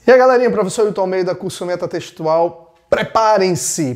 E aí, galerinha, professor Hilton Almeida, curso Metatextual. Preparem-se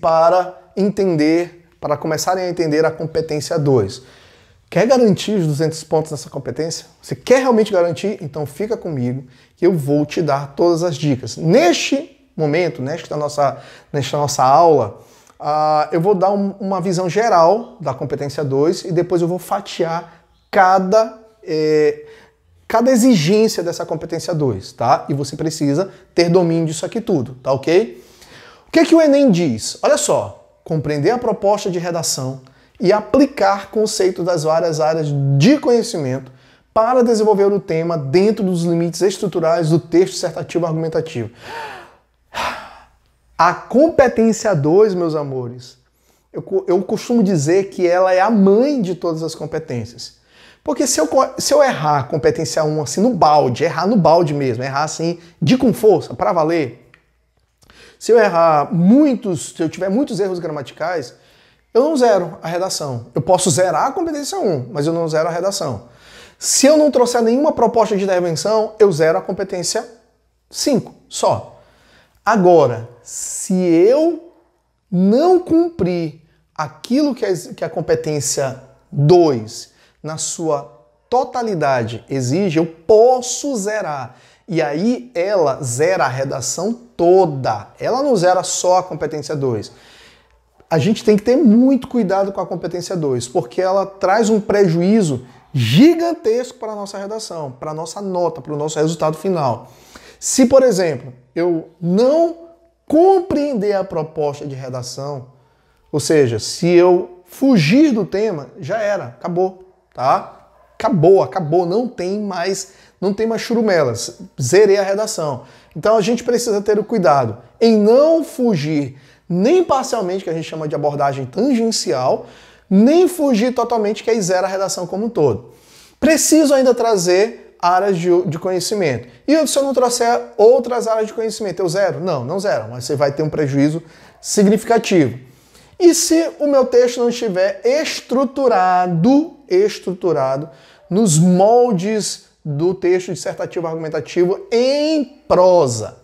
para entender, para começarem a entender a competência 2. Quer garantir os 200 pontos nessa competência? Você quer realmente garantir? Então fica comigo que eu vou te dar todas as dicas. Neste momento, nesta nossa aula, eu vou dar uma visão geral da competência 2 e depois eu vou fatiar cada exigência dessa competência 2, tá? E você precisa ter domínio disso aqui tudo, tá ok? O que o Enem diz? Olha só, compreender a proposta de redação e aplicar conceitos das várias áreas de conhecimento para desenvolver o tema dentro dos limites estruturais do texto dissertativo argumentativo. A competência 2, meus amores, eu costumo dizer que ela é a mãe de todas as competências. Porque se eu errar a competência 1 assim no balde, errar no balde mesmo, errar assim com força, para valer, se eu tiver muitos erros gramaticais, eu não zero a redação. Eu posso zerar a competência 1, mas eu não zero a redação. Se eu não trouxer nenhuma proposta de intervenção, eu zero a competência 5 só. Agora, se eu não cumprir aquilo que a competência 2 na sua totalidade exige, eu posso zerar. E aí ela zera a redação toda. Ela não zera só a competência 2. A gente tem que ter muito cuidado com a competência 2, porque ela traz um prejuízo gigantesco para a nossa redação, para a nossa nota, para o nosso resultado final. Se, por exemplo, eu não compreender a proposta de redação, ou seja, se eu fugir do tema, já era, acabou. Tá? Acabou, não tem mais churumelas, zerei a redação. Então a gente precisa ter o cuidado em não fugir nem parcialmente, que a gente chama de abordagem tangencial, nem fugir totalmente, que aí zera a redação como um todo. Preciso ainda trazer áreas de conhecimento. E se eu não trouxer outras áreas de conhecimento, eu zero? Não zero, mas você vai ter um prejuízo significativo. E se o meu texto não estiver estruturado nos moldes do texto dissertativo argumentativo em prosa,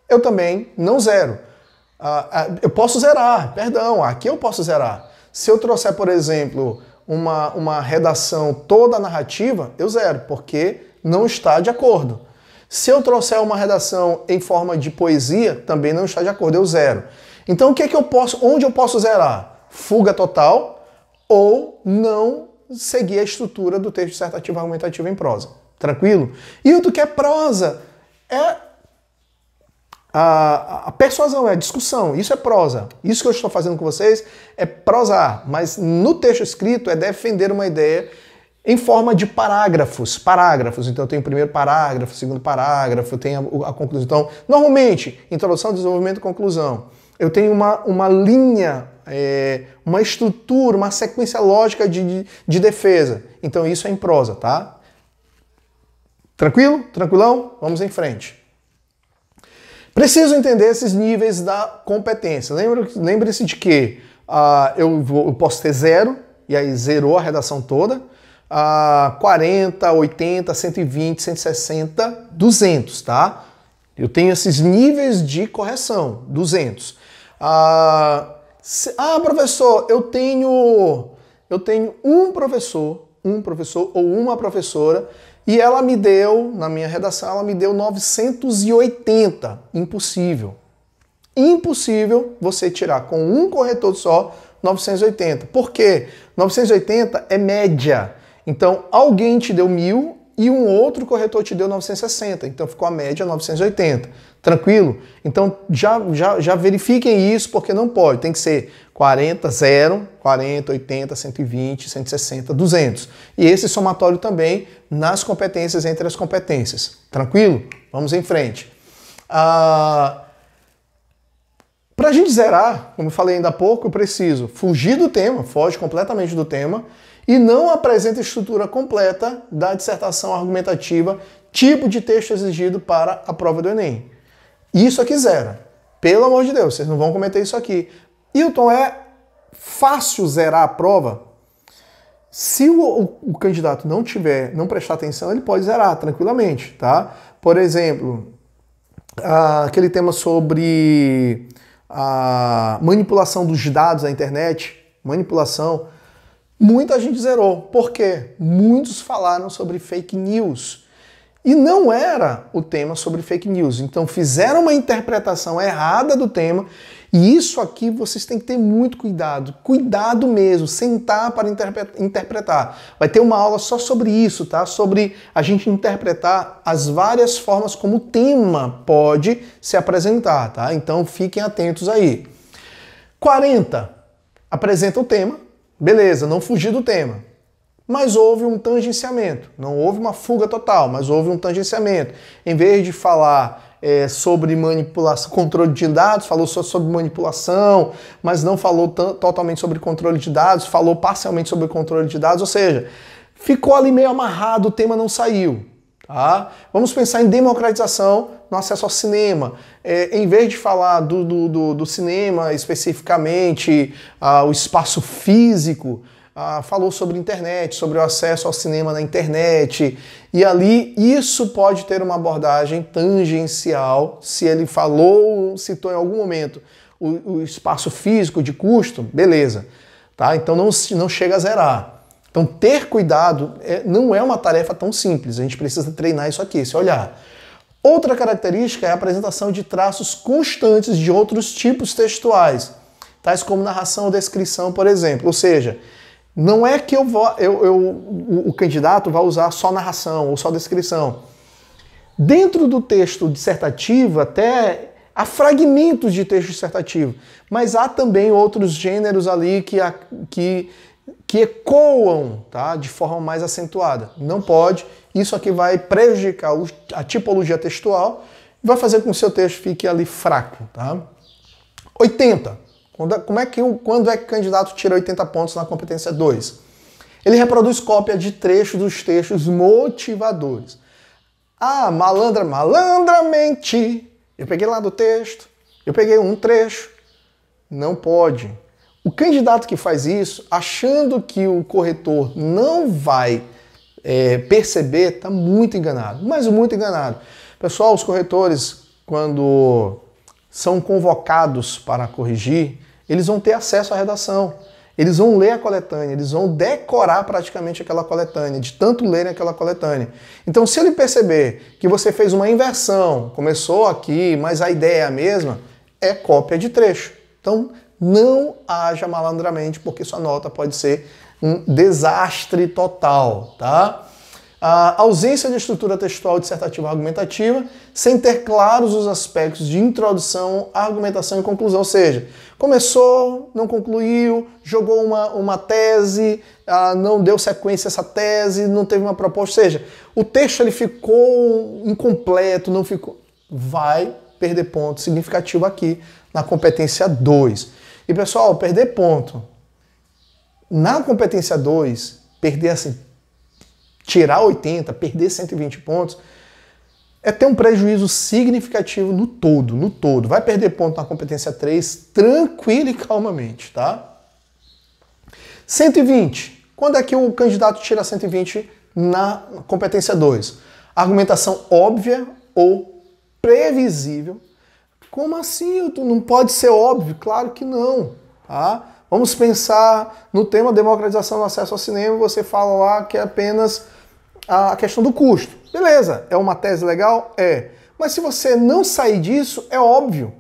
eu também não zero. Eu posso zerar, aqui eu posso zerar. Se eu trouxer, por exemplo, uma redação toda narrativa, eu zero, porque não está de acordo. Se eu trouxer uma redação em forma de poesia, também não está de acordo, eu zero. Então onde eu posso zerar? Fuga total ou não seguir a estrutura do texto dissertativo argumentativo em prosa. Tranquilo? E o que é prosa? É a persuasão, é a discussão. Isso é prosa. Isso que eu estou fazendo com vocês é prosar, mas no texto escrito é defender uma ideia em forma de parágrafos. Então eu tenho o primeiro parágrafo, o segundo parágrafo, eu tenho a conclusão. Então, normalmente, introdução, desenvolvimento e conclusão. Eu tenho uma linha, uma estrutura, uma sequência lógica de defesa. Então isso é em prosa, tá? Tranquilo? Tranquilão? Vamos em frente. Preciso entender esses níveis da competência. Lembre-se de que eu posso ter 0, e aí zerou a redação toda, 40, 80, 120, 160, 200, tá? Eu tenho esses níveis de correção, 200. Professor, eu tenho um professor ou uma professora e ela me deu, na minha redação, ela me deu 980. Impossível. Impossível você tirar com um corretor só 980. Por quê? 980 é média. Então, alguém te deu 1000 e um outro corretor te deu 960. Então, ficou a média 980. Tranquilo? Então, já verifiquem isso, porque não pode. Tem que ser 40, 0, 40, 80, 120, 160, 200. E esse somatório também nas competências, entre as competências. Tranquilo? Vamos em frente. Para a gente zerar, como eu falei ainda há pouco, eu preciso fugir do tema, foge completamente do tema, e não apresenta estrutura completa da dissertação argumentativa, tipo de texto exigido para a prova do Enem. Isso aqui zera. Pelo amor de Deus, vocês não vão cometer isso aqui. Hilton, é fácil zerar a prova? Se o candidato não prestar atenção, ele pode zerar tranquilamente, tá? Por exemplo, aquele tema sobre a manipulação dos dados na internet, manipulação, muita gente zerou. Por quê? Muitos falaram sobre fake news. E não era o tema sobre fake news. Então fizeram uma interpretação errada do tema. E isso aqui vocês têm que ter muito cuidado. Cuidado mesmo, sentar para interpretar. Vai ter uma aula só sobre isso, tá? Sobre a gente interpretar as várias formas como o tema pode se apresentar, tá? Então fiquem atentos aí. 40. Apresenta o tema. Beleza, não fugir do tema. Mas houve um tangenciamento. Não houve uma fuga total, mas houve um tangenciamento. Em vez de falar sobre manipulação, controle de dados, falou só sobre manipulação, mas não falou totalmente sobre controle de dados, falou parcialmente sobre controle de dados, ou seja, ficou ali meio amarrado, o tema não saiu. Tá? Vamos pensar em democratização no acesso ao cinema. Em vez de falar do cinema especificamente, o espaço físico, falou sobre internet, sobre o acesso ao cinema na internet, e ali isso pode ter uma abordagem tangencial, se ele citou em algum momento o espaço físico de custo, beleza, tá? Então não chega a zerar. Então ter cuidado não é uma tarefa tão simples, a gente precisa treinar isso aqui, se olhar. Outra característica é a apresentação de traços constantes de outros tipos textuais, tais como narração ou descrição, por exemplo, ou seja, não é que o candidato vai usar só narração ou só descrição. Dentro do texto dissertativo, até há fragmentos de texto dissertativo, mas há também outros gêneros ali que ecoam, tá, de forma mais acentuada. Não pode. Isso aqui vai prejudicar a tipologia textual e vai fazer com que o seu texto fique ali fraco. Tá? 80. Quando é que o candidato tira 80 pontos na competência 2? Ele reproduz cópia de trechos dos textos motivadores. Malandramente, eu peguei lá do texto, eu peguei um trecho. Não pode. O candidato que faz isso, achando que o corretor não vai perceber, está muito enganado, mas muito enganado. Pessoal, os corretores, quando são convocados para corrigir, eles vão ter acesso à redação, eles vão ler a coletânea, eles vão decorar praticamente aquela coletânea, de tanto lerem aquela coletânea. Então, se ele perceber que você fez uma inversão, começou aqui, mas a ideia é a mesma, é cópia de trecho. Então, não haja malandramente, porque sua nota pode ser um desastre total, tá? A ausência de estrutura textual dissertativa argumentativa, sem ter claros os aspectos de introdução, argumentação e conclusão. Ou seja, começou, não concluiu, jogou uma tese, não deu sequência a essa tese, não teve uma proposta. Ou seja, o texto ele ficou incompleto, não ficou. Vai perder ponto significativo aqui na competência 2. E pessoal, perder ponto na competência 2, perder assim, tirar 80, perder 120 pontos, é ter um prejuízo significativo no todo. Vai perder ponto na competência 3 tranquilo e calmamente, tá? 120. Quando é que o candidato tira 120 na competência 2? Argumentação óbvia ou previsível. Como assim? Não pode ser óbvio? Claro que não, tá? Vamos pensar no tema democratização do acesso ao cinema, você fala lá que é apenas a questão do custo. Beleza, é uma tese legal? É. Mas se você não sair disso, é óbvio.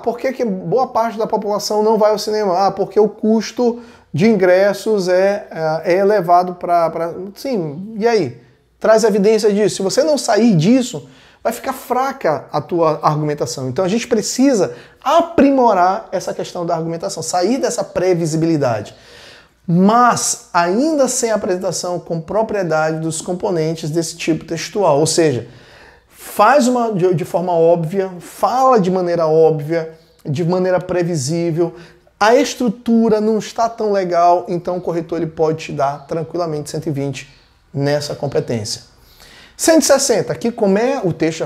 Por que boa parte da população não vai ao cinema? Porque o custo de ingressos é elevado para... Sim, e aí? Traz evidência disso. Se você não sair disso, vai ficar fraca a tua argumentação. Então a gente precisa aprimorar essa questão da argumentação, sair dessa previsibilidade. Mas ainda sem apresentação com propriedade dos componentes desse tipo textual. Ou seja, faz de forma óbvia, fala de maneira óbvia, de maneira previsível. A estrutura não está tão legal, então o corretor ele pode te dar tranquilamente 120 nessa competência. 160, aqui como o texto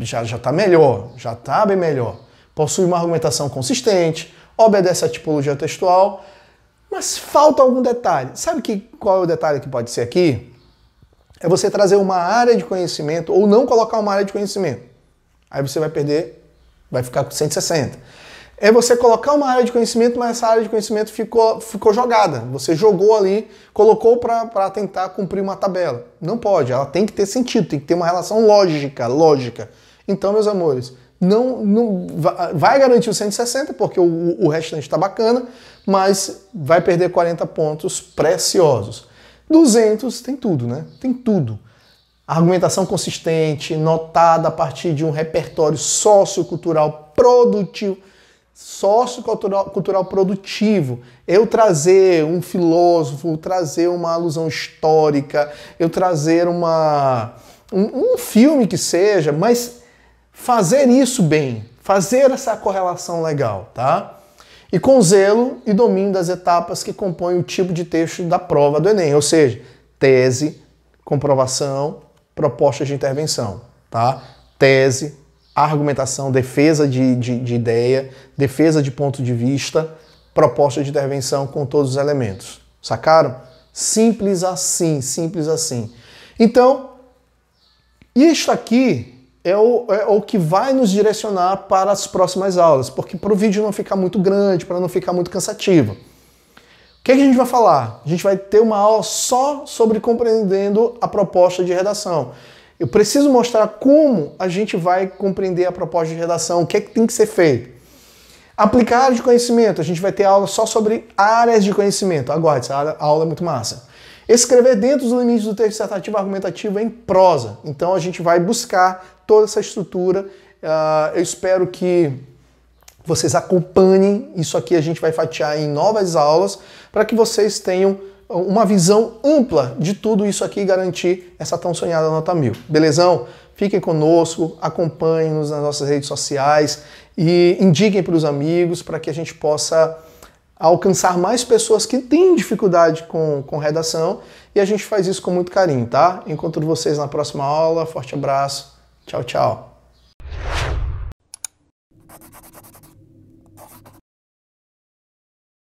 já está melhor, já está bem melhor. Possui uma argumentação consistente, obedece à tipologia textual. Mas falta algum detalhe. Sabe qual é o detalhe que pode ser aqui? É você trazer uma área de conhecimento ou não colocar uma área de conhecimento. Aí você vai perder, vai ficar com 160. É você colocar uma área de conhecimento, mas essa área de conhecimento ficou jogada. Você jogou ali, colocou para tentar cumprir uma tabela. Não pode, ela tem que ter sentido, tem que ter uma relação lógica. Então, meus amores, não vai garantir os 160, porque o restante está bacana, mas vai perder 40 pontos preciosos. 200 tem tudo, né? Tem tudo. Argumentação consistente, notada a partir de um repertório sociocultural produtivo. Sociocultural produtivo. Eu trazer um filósofo, trazer uma alusão histórica, eu trazer um filme que seja, mas fazer isso bem, fazer essa correlação legal, tá? E com zelo e domínio das etapas que compõem o tipo de texto da prova do Enem, ou seja, tese, comprovação, propostas de intervenção, tá? Tese, argumentação, defesa de ideia, defesa de ponto de vista, proposta de intervenção com todos os elementos. Sacaram? Simples assim, simples assim. Então, isto aqui é o que vai nos direcionar para as próximas aulas, porque para o vídeo não ficar muito grande, para não ficar muito cansativo. O que a gente vai falar? A gente vai ter uma aula só sobre compreendendo a proposta de redação. Eu preciso mostrar como a gente vai compreender a proposta de redação, o que é que tem que ser feito. Aplicar áreas de conhecimento, a gente vai ter aula só sobre áreas de conhecimento. Aguarde, essa aula é muito massa. Escrever dentro dos limites do texto dissertativo argumentativo em prosa. Então a gente vai buscar toda essa estrutura. Eu espero que vocês acompanhem isso aqui, a gente vai fatiar em novas aulas para que vocês tenham uma visão ampla de tudo isso aqui e garantir essa tão sonhada nota 1000. Belezão? Fiquem conosco, acompanhem-nos nas nossas redes sociais e indiquem para os amigos para que a gente possa alcançar mais pessoas que têm dificuldade com redação e a gente faz isso com muito carinho, tá? Encontro vocês na próxima aula. Forte abraço. Tchau, tchau.